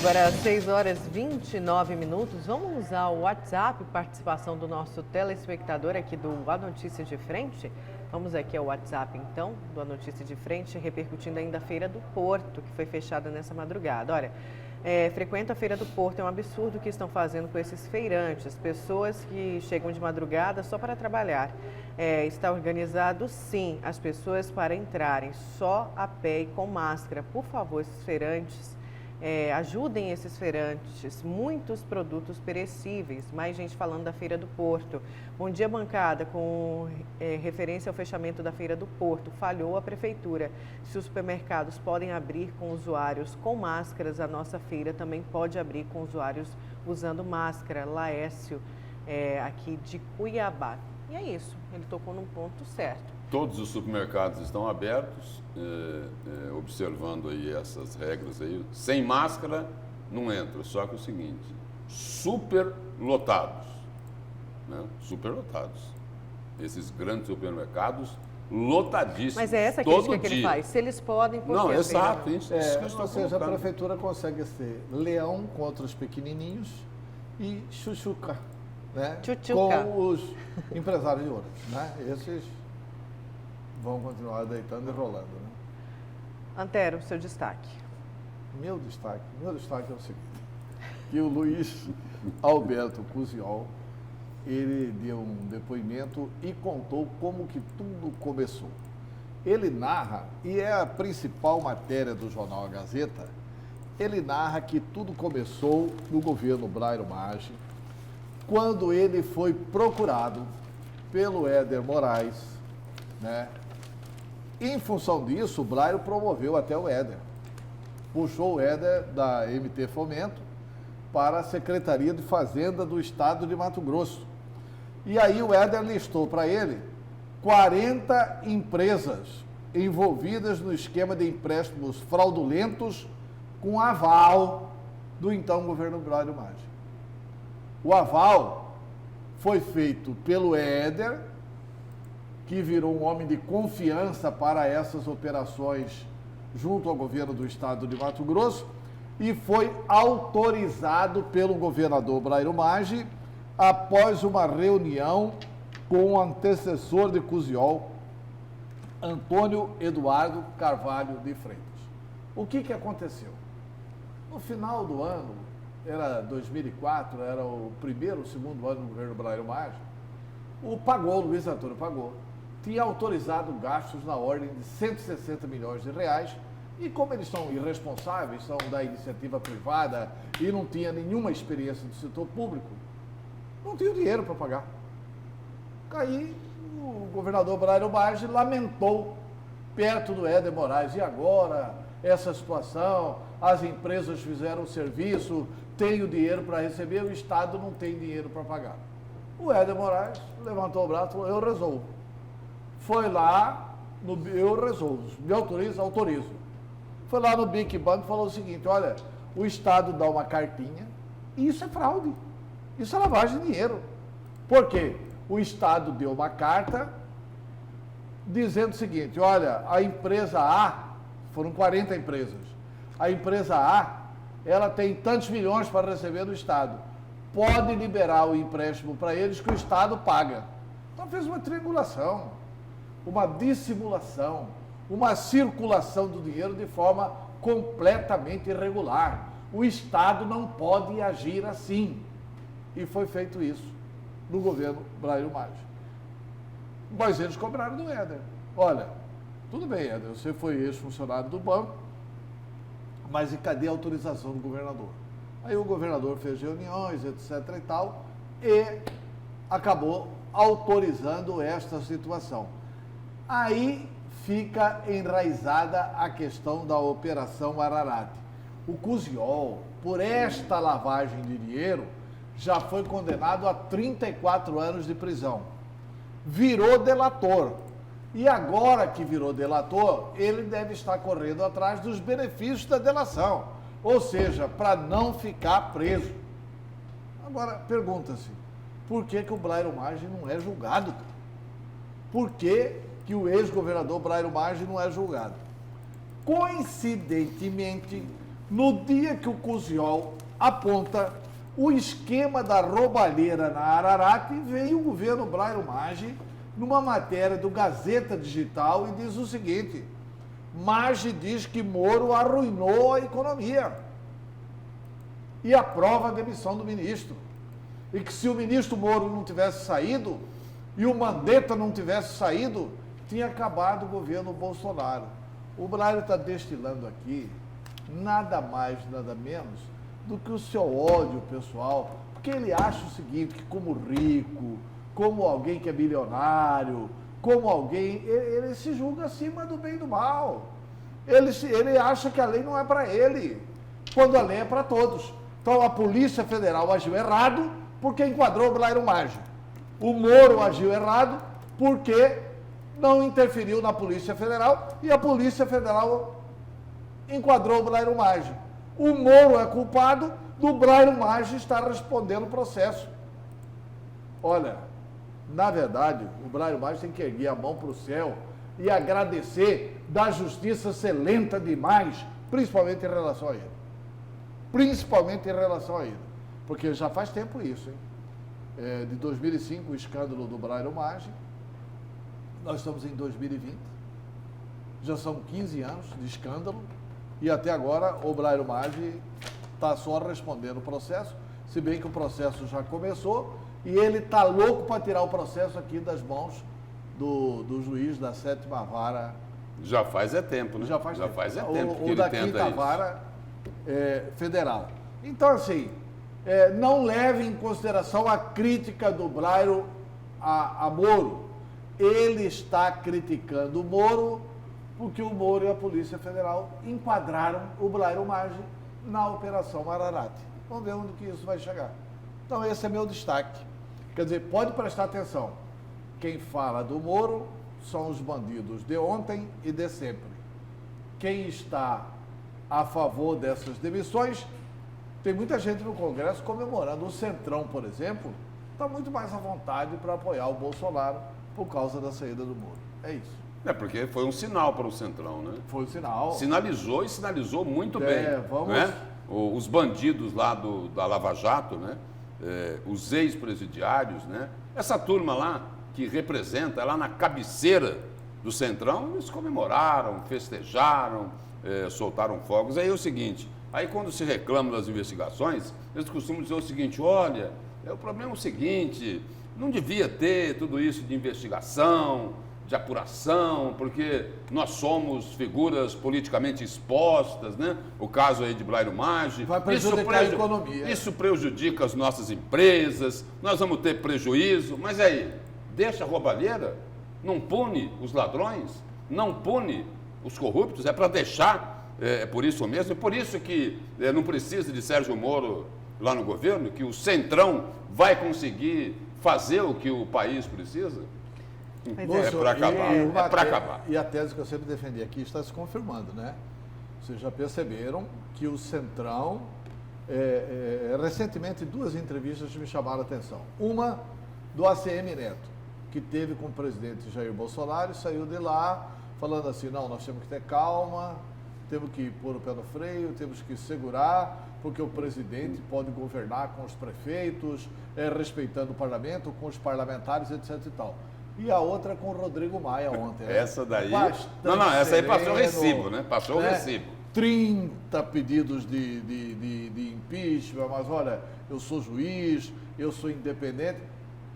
Agora, 6 horas e 29 minutos, vamos usar o WhatsApp, participação do nosso telespectador aqui do A Notícia de Frente. Vamos aqui ao WhatsApp, então, do A Notícia de Frente, repercutindo ainda a Feira do Porto, que foi fechada nessa madrugada. Olha, frequenta a Feira do Porto, é um absurdo o que estão fazendo com esses feirantes, pessoas que chegam de madrugada só para trabalhar. Está organizado, sim, as pessoas para entrarem só a pé e com máscara. Por favor, esses feirantes, ajudem esses feirantes, muitos produtos perecíveis. Mais gente falando da Feira do Porto. Bom dia, bancada. Com referência ao fechamento da Feira do Porto, falhou a prefeitura. Se os supermercados podem abrir com usuários com máscaras, a nossa feira também pode abrir com usuários usando máscara. Laércio, aqui de Cuiabá. E é isso, ele tocou num ponto certo. Todos os supermercados estão abertos, observando aí essas regras aí. Sem máscara não entra, só que é o seguinte, super lotados, né? Super lotados. Esses grandes supermercados lotadíssimos. Mas é essa crítica que ele faz. Se eles podem, por não, que exato. Ou seja, a prefeitura consegue ser leão contra os pequenininhos e chuchuca, né? Com os empresários de ônibus, né? Esses vão continuar deitando e rolando, né? Antero, seu destaque. Meu destaque é o seguinte, que o Luiz Alberto Cusiol, ele deu um depoimento e contou como que tudo começou. Ele narra, e é a principal matéria do jornal A Gazeta, ele narra que tudo começou no governo Brairo Maggi, quando ele foi procurado pelo Éder Moraes, né? Em função disso, o Brairo promoveu até o Éder. Puxou o Éder da MT Fomento para a Secretaria de Fazenda do Estado de Mato Grosso. E aí o Éder listou para ele 40 empresas envolvidas no esquema de empréstimos fraudulentos com aval do então governo Brairo Maggi. O aval foi feito pelo Éder, que virou um homem de confiança para essas operações junto ao governo do estado de Mato Grosso, e foi autorizado pelo governador Brairo Maggi após uma reunião com o antecessor de Cusiol, Antônio Eduardo Carvalho de Freitas. O que aconteceu? No final do ano, era 2004, era o primeiro ou segundo ano do governo Brairo Maggi, o Luiz Antônio pagou, tinha autorizado gastos na ordem de 160 milhões de reais, e como eles são irresponsáveis, são da iniciativa privada e não tinha nenhuma experiência do setor público, não tinha dinheiro para pagar. Aí o governador Brairo Maggi lamentou perto do Éder Moraes, e agora essa situação, as empresas fizeram o serviço, tem o dinheiro para receber, o Estado não tem dinheiro para pagar. O Éder Moraes levantou o braço e falou, eu resolvo. Foi lá, eu resolvo, me autorizo, autorizo. Foi lá no Big Bank e falou o seguinte, olha, o Estado dá uma cartinha, e isso é fraude, isso é lavagem de dinheiro. Por quê? O Estado deu uma carta dizendo o seguinte, olha, a empresa A, foram 40 empresas, a empresa A, ela tem tantos milhões para receber do Estado, pode liberar o empréstimo para eles que o Estado paga. Então fez uma triangulação, uma dissimulação, uma circulação do dinheiro de forma completamente irregular. O Estado não pode agir assim. E foi feito isso no governo Brairo Maggi. Mas eles cobraram do Éder. Olha, tudo bem, Éder, você foi ex-funcionário do banco, mas e cadê a autorização do governador? Aí o governador fez reuniões, etc. e tal, e acabou autorizando esta situação. Aí fica enraizada a questão da Operação Ararate. O Cusiol, por esta lavagem de dinheiro, já foi condenado a 34 anos de prisão. Virou delator. E agora que virou delator, ele deve estar correndo atrás dos benefícios da delação. Ou seja, para não ficar preso. Agora, pergunta-se, por que o Brairo Maggi não é julgado? Por que o ex-governador Brairo Maggi não é julgado? Coincidentemente, No dia que o Cusiol aponta o esquema da roubalheira na Ararate, veio o governo Blairo Maggi numa matéria do Gazeta Digital e diz o seguinte: Maggi diz que Moro arruinou a economia e aprova a demissão do ministro. E que se o ministro Moro não tivesse saído e o Mandetta não tivesse saído, tinha acabado o governo Bolsonaro. O Blairo está destilando aqui nada mais, nada menos do que o seu ódio pessoal, porque ele acha o seguinte, que como rico, como alguém que é bilionário, como alguém, ele se julga acima do bem e do mal. Ele acha que a lei não é para ele, quando a lei é para todos. Então a Polícia Federal agiu errado porque enquadrou o Blairo Maggi. O Moro agiu errado porque não interferiu na Polícia Federal e a Polícia Federal enquadrou o Blairo Maggi. O Moro é culpado do Blairo Maggi estar respondendo o processo. Olha, na verdade, o Blairo Maggi tem que erguer a mão para o céu e agradecer da justiça ser lenta demais, principalmente em relação a ele. Principalmente em relação a ele. Porque já faz tempo isso, hein? De 2005, o escândalo do Blairo Maggi. Nós estamos em 2020. Já são 15 anos de escândalo. E até agora o Blairo Maggi está só respondendo o processo, se bem que o processo já começou e ele está louco para tirar o processo aqui das mãos do juiz da 7ª Vara. Já faz tempo, né? Já faz tempo que ou ele da tenta 5ª isso. Vara Federal. Então, assim, não leve em consideração a crítica do Blairo a Moro. Ele está criticando o Moro porque o Moro e a Polícia Federal enquadraram o Blairo Maggi na Operação Ararate. Vamos ver onde que isso vai chegar. Então esse é meu destaque. Quer dizer, pode prestar atenção. Quem fala do Moro são os bandidos de ontem e de sempre. Quem está a favor dessas demissões, tem muita gente no Congresso comemorando. O Centrão, por exemplo, está muito mais à vontade para apoiar o Bolsonaro por causa da saída do Moro. É isso. Porque foi um sinal para o Centrão, né? Foi um sinal. Sinalizou e sinalizou muito bem. Vamos... Né? Os bandidos lá da Lava Jato, né? Os ex-presidiários, né? Essa turma lá que representa lá na cabeceira do Centrão, eles comemoraram, festejaram, soltaram fogos. Aí é o seguinte, aí quando se reclama das investigações, eles costumam dizer o seguinte: olha, o problema é o seguinte, não devia ter tudo isso de investigação, de apuração, porque nós somos figuras politicamente expostas, né? O caso aí de Blairo Maggi. Vai prejudicar a economia. Isso prejudica as nossas empresas, nós vamos ter prejuízo, mas aí, deixa a roubalheira, não pune os ladrões, não pune os corruptos, é para deixar, é por isso mesmo, é por isso que não precisa de Sérgio Moro lá no governo, que o Centrão vai conseguir fazer o que o país precisa. É para acabar, para acabar. E a tese que eu sempre defendi aqui está se confirmando, né? Vocês já perceberam que o Centrão, recentemente, 2 entrevistas me chamaram a atenção. Uma do ACM Neto, que teve com o presidente Jair Bolsonaro e saiu de lá falando assim: não, nós temos que ter calma, temos que pôr o pé no freio, temos que segurar, porque o presidente pode governar com os prefeitos, respeitando o parlamento, com os parlamentares, etc. e tal. E a outra com o Rodrigo Maia ontem. Essa daí... Bastante Não, essa aí passou o sereno, recibo, né? Passou né? o recibo. 30 pedidos de impeachment, mas olha, eu sou juiz, eu sou independente.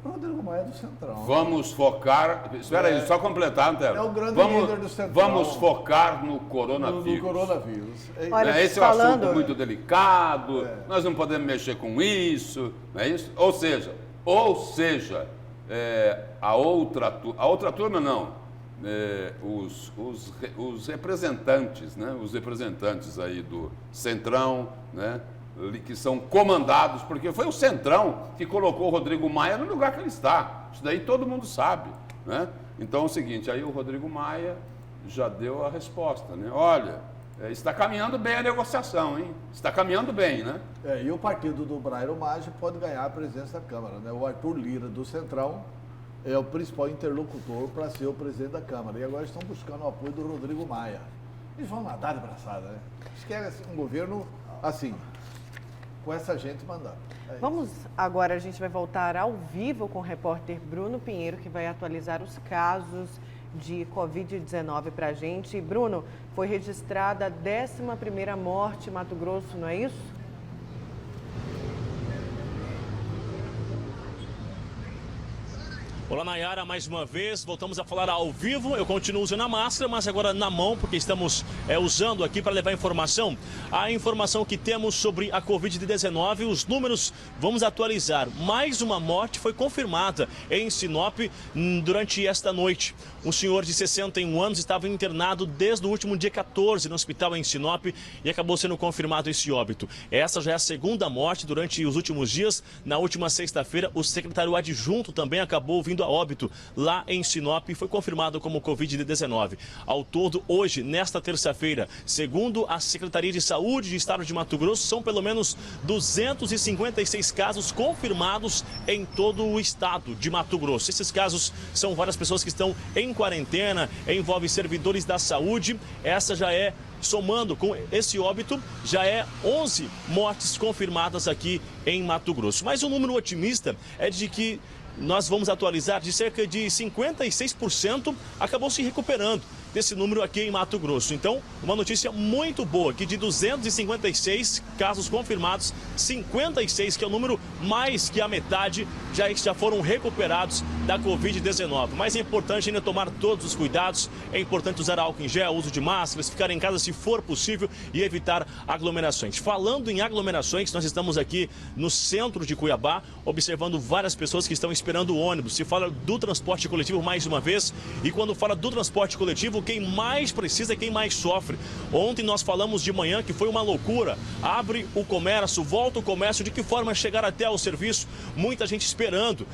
O Rodrigo Maia é do Centrão. Vamos focar... Espera aí, só completar, Antero. É o grande líder do Centrão. Vamos focar no coronavírus. No coronavírus. Olha, Esse é um assunto muito delicado, nós não podemos mexer com isso, não é isso? Ou seja, a outra turma não, os representantes, né? Os representantes aí do Centrão, né? Que são comandados, porque foi o Centrão que colocou o Rodrigo Maia no lugar que ele está. Isso daí todo mundo sabe, né? Então é o seguinte, aí o Rodrigo Maia já deu a resposta, né? Olha, está caminhando bem a negociação, hein? Está caminhando bem, né? E o partido do Blairo Maggi pode ganhar a presidência da Câmara, né? O Arthur Lira, do Centrão, é o principal interlocutor para ser o presidente da Câmara. E agora estão buscando o apoio do Rodrigo Maia. Eles vão nadar de braçada, né? Eles querem um governo assim, com essa gente mandando. Vamos agora, a gente vai voltar ao vivo com o repórter Bruno Pinheiro, que vai atualizar os casos de Covid-19 para a gente. Bruno, foi registrada a 11ª morte em Mato Grosso, não é isso? Olá, Nayara, mais uma vez, voltamos a falar ao vivo. Eu continuo usando a máscara, mas agora na mão, porque estamos usando aqui para levar informação. A informação que temos sobre a Covid-19, os números vamos atualizar. Mais uma morte foi confirmada em Sinop durante esta noite. Um senhor de 61 anos estava internado desde o último dia 14 no hospital em Sinop e acabou sendo confirmado esse óbito. Essa já é a segunda morte durante os últimos dias. Na última sexta-feira, o secretário adjunto também acabou vindo a óbito lá em Sinop e foi confirmado como Covid-19. Ao todo, hoje, nesta terça-feira, segundo a Secretaria de Saúde do Estado de Mato Grosso, são pelo menos 256 casos confirmados em todo o estado de Mato Grosso. Esses casos são várias pessoas que estão em quarentena, envolve servidores da saúde. Essa já é, somando com esse óbito, já é 11 mortes confirmadas aqui em Mato Grosso. Mas o número otimista é de que nós vamos atualizar de cerca de 56% acabou se recuperando desse número aqui em Mato Grosso. Então, uma notícia muito boa, que de 256 casos confirmados, 56, que é o número mais que a metade, já foram recuperados da Covid-19. Mas é importante ainda tomar todos os cuidados, é importante usar álcool em gel, uso de máscaras, ficar em casa se for possível e evitar aglomerações. Falando em aglomerações, nós estamos aqui no centro de Cuiabá, observando várias pessoas que estão esperando o ônibus. Se fala do transporte coletivo mais uma vez, e quando fala do transporte coletivo, quem mais precisa é quem mais sofre. Ontem nós falamos de manhã que foi uma loucura. Abre o comércio, volta o comércio, de que forma chegar até o serviço? Muita gente esperando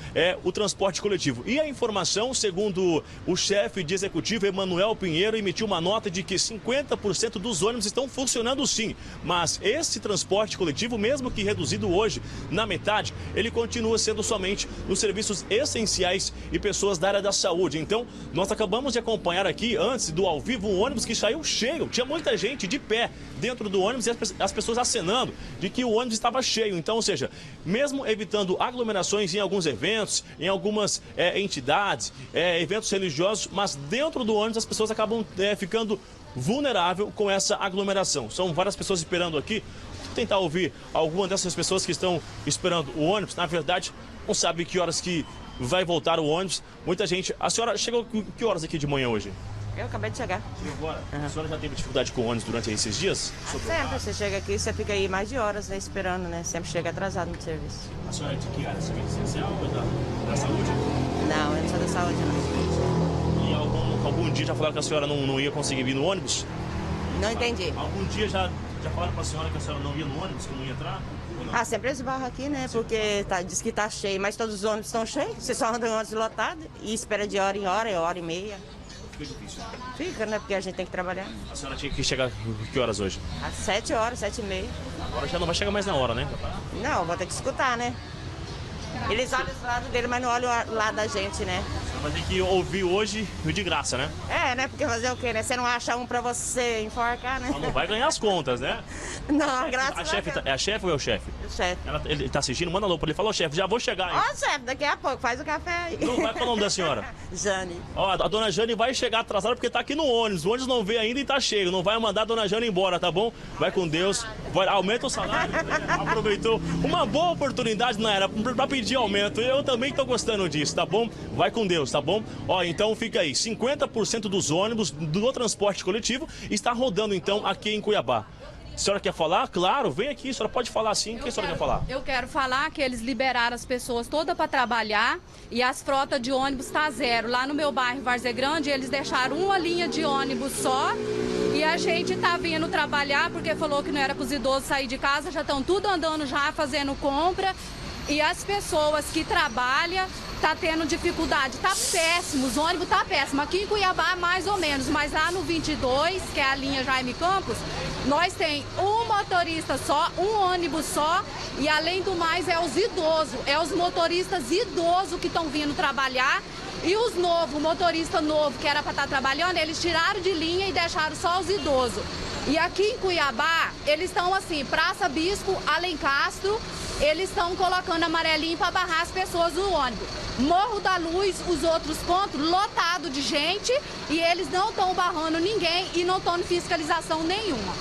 o transporte coletivo. E a informação, segundo o chefe de executivo, Emanuel Pinheiro, emitiu uma nota de que 50% dos ônibus estão funcionando sim. Mas esse transporte coletivo, mesmo que reduzido hoje na metade, ele continua sendo somente nos serviços essenciais e pessoas da área da saúde. Então, nós acabamos de acompanhar aqui, antes do ao vivo, um ônibus que saiu cheio. Tinha muita gente de pé dentro do ônibus e as pessoas acenando de que o ônibus estava cheio. Então, ou seja, mesmo evitando aglomerações em alguns eventos, em algumas entidades, eventos religiosos, mas dentro do ônibus as pessoas acabam ficando vulnerável com essa aglomeração. São várias pessoas esperando aqui. Vou tentar ouvir alguma dessas pessoas que estão esperando o ônibus. Na verdade, não sabe que horas que vai voltar o ônibus. Muita gente... A senhora chegou que horas aqui de manhã hoje? Eu acabei de chegar. Chegou agora? A senhora já teve dificuldade com o ônibus durante esses dias? Sempre, você chega aqui, você fica aí mais de horas, né, esperando, né? Sempre chega atrasado no serviço. A senhora é de que área? Serviço essencial ou da saúde? Não, eu não sou da saúde, não. E algum dia já falaram que a senhora não ia conseguir vir no ônibus? Não entendi. Algum dia já falaram para a senhora que a senhora não ia no ônibus, que não ia entrar? Ah, sempre esbarra aqui, né? Porque diz que tá cheio, mas todos os ônibus estão cheios. Você só anda em ônibus lotado e espera de hora em hora e meia. Fica difícil. Fica, né? Porque a gente tem que trabalhar. A senhora tinha que chegar que horas hoje? Às 7 horas, 7h30. Agora já não vai chegar mais na hora, né? Não, vou ter que escutar, né? Eles olham do lado dele, mas não olham o lado da gente, né? Vai ter que ouvir hoje de graça, né? É, né? Porque fazer o quê, né? Você não acha um pra você enforcar, né? Ela não vai ganhar as contas, né? Não, graças a chefe Deus. É a chefe ou é o chefe? O chefe. Ele tá assistindo? Manda alô pra ele. Fala, ô chefe, já vou chegar aí. Ó, chefe, daqui a pouco, faz o café aí. Não vai com o nome da senhora? Jane. Ó, a dona Jane vai chegar atrasada porque tá aqui no ônibus. O ônibus não veio ainda e tá cheio. Não vai mandar a dona Jane embora, tá bom? Vai com Deus. Aumenta o salário. Aproveitou uma boa oportunidade na era pra pedir aumento. Eu também tô gostando disso, tá bom? Vai com Deus, tá bom? Ó, então fica aí. 50% dos ônibus do transporte coletivo está rodando então aqui em Cuiabá. A senhora quer falar? Claro, vem aqui, a senhora pode falar sim. O que a senhora quer falar? Eu quero falar que eles liberaram as pessoas todas para trabalhar e as frotas de ônibus tá zero. Lá no meu bairro, Várzea Grande, eles deixaram uma linha de ônibus só e a gente tá vindo trabalhar porque falou que não era para os idosos sair de casa, já estão tudo andando já, fazendo compra. E as pessoas que trabalham tá tendo dificuldade, tá péssimo, os ônibus tá péssimo. Aqui em Cuiabá mais ou menos, mas lá no 22, que é a linha Jaime Campos, nós tem um motorista só, um ônibus só, e além do mais é os idosos, é os motoristas idosos que estão vindo trabalhar E os novos, o motorista novo que era para estar trabalhando, eles tiraram de linha e deixaram só os idosos. E aqui em Cuiabá, eles estão assim, Praça Bispo, Alencastro, eles estão colocando amarelinho para barrar as pessoas no ônibus. Morro da Luz, os outros pontos, lotado de gente, e eles não estão barrando ninguém e não estão em fiscalização nenhuma.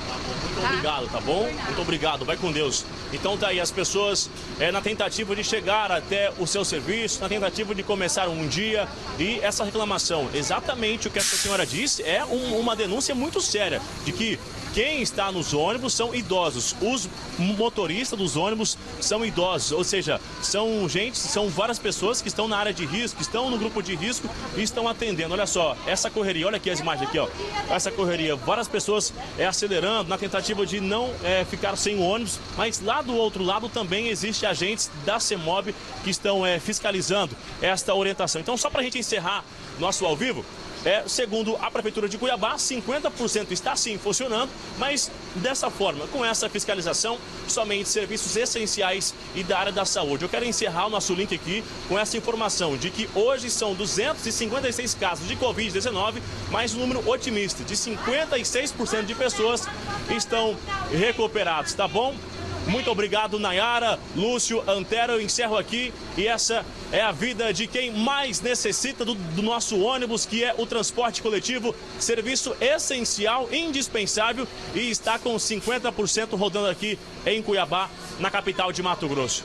Muito obrigado, tá bom? Muito obrigado, vai com Deus. Então tá aí, as pessoas na tentativa de chegar até o seu serviço, na tentativa de começar um dia, e essa reclamação, exatamente o que essa senhora disse, é uma denúncia muito séria, de que quem está nos ônibus são idosos, os motoristas dos ônibus são idosos, ou seja, são várias pessoas que estão na área de risco, que estão no grupo de risco e estão atendendo. Olha só, essa correria, olha aqui as imagens aqui, ó, essa correria, várias pessoas acelerando na tentativa de não ficar sem o ônibus, mas lá do outro lado também existe agentes da CEMOB que estão fiscalizando esta orientação. Então, só para a gente encerrar nosso ao vivo, segundo a Prefeitura de Cuiabá, 50% está sim funcionando, mas dessa forma, com essa fiscalização, somente serviços essenciais e da área da saúde. Eu quero encerrar o nosso link aqui com essa informação de que hoje são 256 casos de Covid-19, mas um número otimista de 56% de pessoas estão recuperados, tá bom? Muito obrigado, Nayara, Lúcio, Antero, eu encerro aqui e essa é a vida de quem mais necessita do nosso ônibus, que é o transporte coletivo, serviço essencial, indispensável e está com 50% rodando aqui em Cuiabá, na capital de Mato Grosso.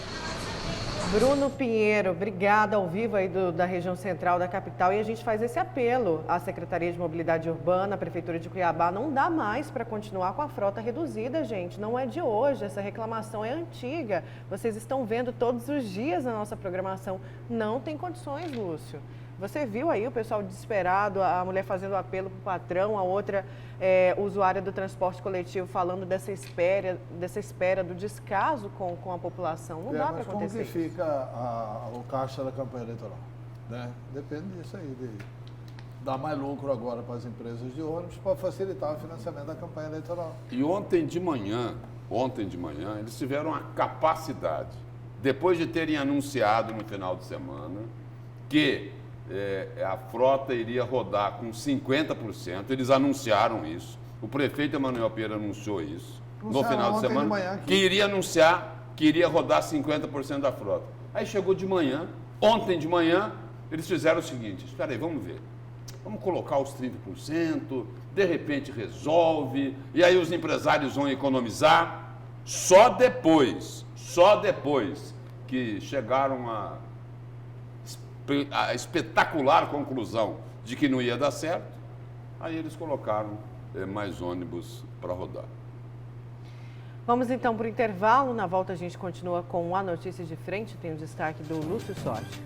Bruno Pinheiro, obrigada, ao vivo aí da região central da capital, e a gente faz esse apelo à Secretaria de Mobilidade Urbana, à Prefeitura de Cuiabá, não dá mais para continuar com a frota reduzida, gente, não é de hoje, essa reclamação é antiga, vocês estão vendo todos os dias na nossa programação, não tem condições, Lúcio. Você viu aí o pessoal desesperado, a mulher fazendo apelo para o patrão, a outra usuária do transporte coletivo falando dessa espera, do descaso com a população. Não dá para acontecer. Como que fica o caixa da campanha eleitoral? Né? Depende disso aí, de dar mais lucro agora para as empresas de ônibus para facilitar o financiamento da campanha eleitoral. E ontem de manhã, eles tiveram a capacidade, depois de terem anunciado no final de semana que a frota iria rodar com 50%, eles anunciaram isso, o prefeito Emanuel Pierre anunciou isso no final de semana, que iria rodar 50% da frota. Aí chegou de manhã, ontem de manhã, eles fizeram o seguinte, espera aí, vamos ver, vamos colocar os 30%, de repente resolve, e aí os empresários vão economizar, só depois que chegaram a espetacular conclusão de que não ia dar certo, aí eles colocaram mais ônibus para rodar. Vamos então para o intervalo, na volta a gente continua com a notícia de frente, tem o destaque do Lúcio Sorte.